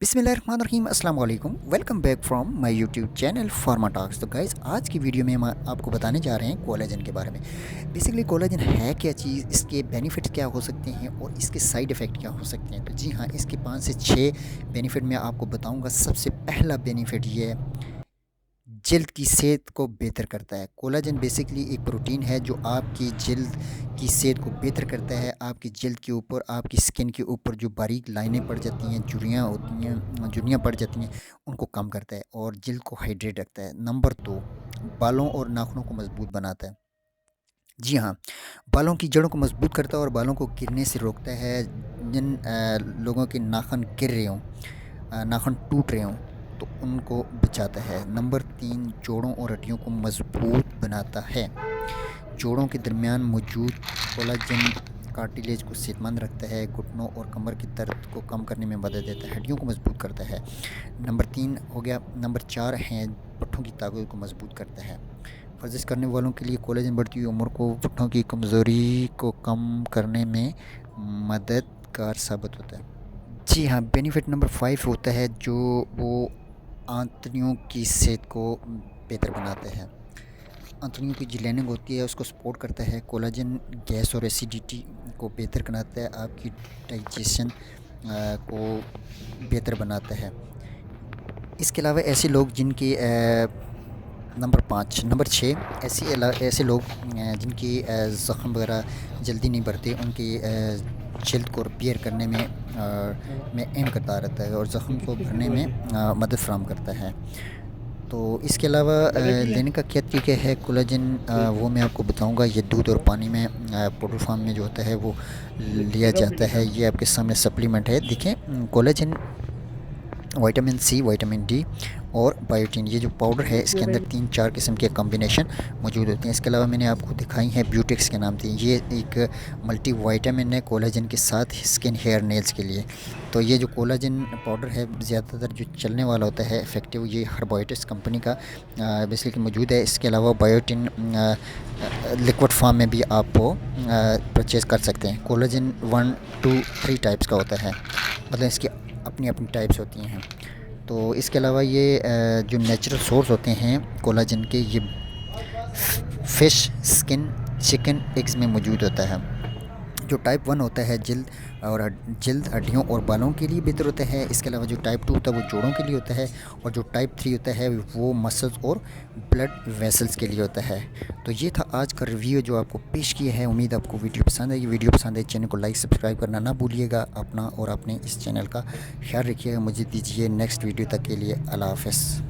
बिस्मिल्लाहिर्रहमानिर्रहीम अस्सलाम वालेकुम। Welcome back from my YouTube channel pharma talks. तो गाइज़, आज की वीडियो में हम आपको बताने जा रहे हैं कोलेजन के बारे में। बेसिकली कोलेजन है क्या चीज़, इसके बेनिफिट्स क्या हो सकते हैं और इसके साइड इफ़ेक्ट क्या हो सकते हैं। तो जी हाँ, इसके 5 से 6 बेनिफिट मैं आपको बताऊंगा। सबसे पहला बेनिफिट ये है, जल्द की सेहत को बेहतर करता है। कोलाजन बेसिकली एक प्रोटीन है जो आपकी जल्द की सेहत को बेहतर करता है। आपकी जल्द के ऊपर, आपकी स्किन के ऊपर जो बारीक लाइनें पड़ जाती हैं, झुर्रियाँ होती हैं, झुर्रियाँ पड़ जाती हैं, उनको कम करता है और जल्द को हाइड्रेट रखता है। नंबर 2, बालों और नाखूनों को मजबूत बनाता है। जी हाँ, बालों की जड़ों को मजबूत करता है और बालों को गिरने से रोकता है। जिन लोगों के नाखून गिर रहे हों, नाखून टूट रहे हों, तो उनको बचाता है। नंबर 3, जोड़ों और हड्डियों को मजबूत बनाता है। जोड़ों के दरमियान मौजूद कोलाजन कार्टिलेज को सेहतमंद रखता है, घुटनों और कमर की दर्द को कम करने में मदद देता है, हड्डियों को मजबूत करता है। नंबर 3 हो गया। नंबर 4 है, पट्ठों की ताकत को मजबूत करता है। वर्जिश करने वालों के लिए कोलेजन बढ़ती हुई उम्र को, पट्ठों की कमज़ोरी को कम करने में मददगार साबित होता है। जी हाँ, बेनिफिट नंबर 5 होता है जो वो आंतड़ियों की सेहत को बेहतर बनाता है। आंतड़ियों की जो लाइनिंग होती है उसको सपोर्ट करता है। कोलाजन गैस और एसिडिटी को बेहतर बनाता है, आपकी डाइजेशन को बेहतर बनाता है। इसके अलावा ऐसे लोग जिनकी नंबर 6, ऐसे लोग जिनकी ज़ख़्म वगैरह जल्दी नहीं बढ़ते, उनकी जल्द को रिपेयर करने में अहम किरदार रहता है और ज़ख़्म को भरने में मदद फ़राहम करता है। तो इसके अलावा लेने का क्या तरीका है कोलेजन, वो मैं आपको बताऊंगा। ये दूध और पानी में पाउडर फॉर्म में जो होता है वो लिया जाता है। ये आपके सामने सप्लीमेंट है, देखें। Collagen, vitamin C, vitamin D और बायोटीन, ये जो पाउडर है इसके अंदर 3-4 किस्म के कॉम्बिनेशन मौजूद होते हैं। इसके अलावा मैंने आपको दिखाई है ब्यूटेक्स के नाम से। ये एक मल्टी विटामिन है कोलेजन के साथ स्किन, हेयर, नेल्स के लिए। तो ये जो कोलेजन पाउडर है ज़्यादातर जो चलने वाला होता है इफ़ेक्टिव, ये हर्बोइटिस कंपनी का बेसिकली मौजूद है। इसके अलावा बायोटीन लिक्विड फॉर्म में भी आप परचेज़ कर सकते हैं। कोलेजन 1-3 टाइप्स का होता है, मतलब इसकी अपनी अपनी टाइप्स होती हैं। तो इसके अलावा ये जो नेचुरल सोर्स होते हैं कोलाजन के, ये फ़िश, स्किन, चिकन, एग्स में मौजूद होता है। जो टाइप 1 होता है जल्द, हड्डियों और बालों के लिए बेहतर होता है। इसके अलावा जो टाइप 2 होता है वो जोड़ों के लिए होता है और जो टाइप 3 होता है वो मसल्स और ब्लड वेसल्स के लिए होता है। तो ये था आज का रिव्यू जो आपको पेश किया है। उम्मीद आपको वीडियो पसंद आई। वीडियो पसंद आई, चैनल को लाइक सब्सक्राइब करना ना भूलिएगा। अपना और अपने इस चैनल का ख्याल रखिएगा। मुझे दीजिए नेक्स्ट वीडियो तक के लिए अल्लाह हाफ़िज़।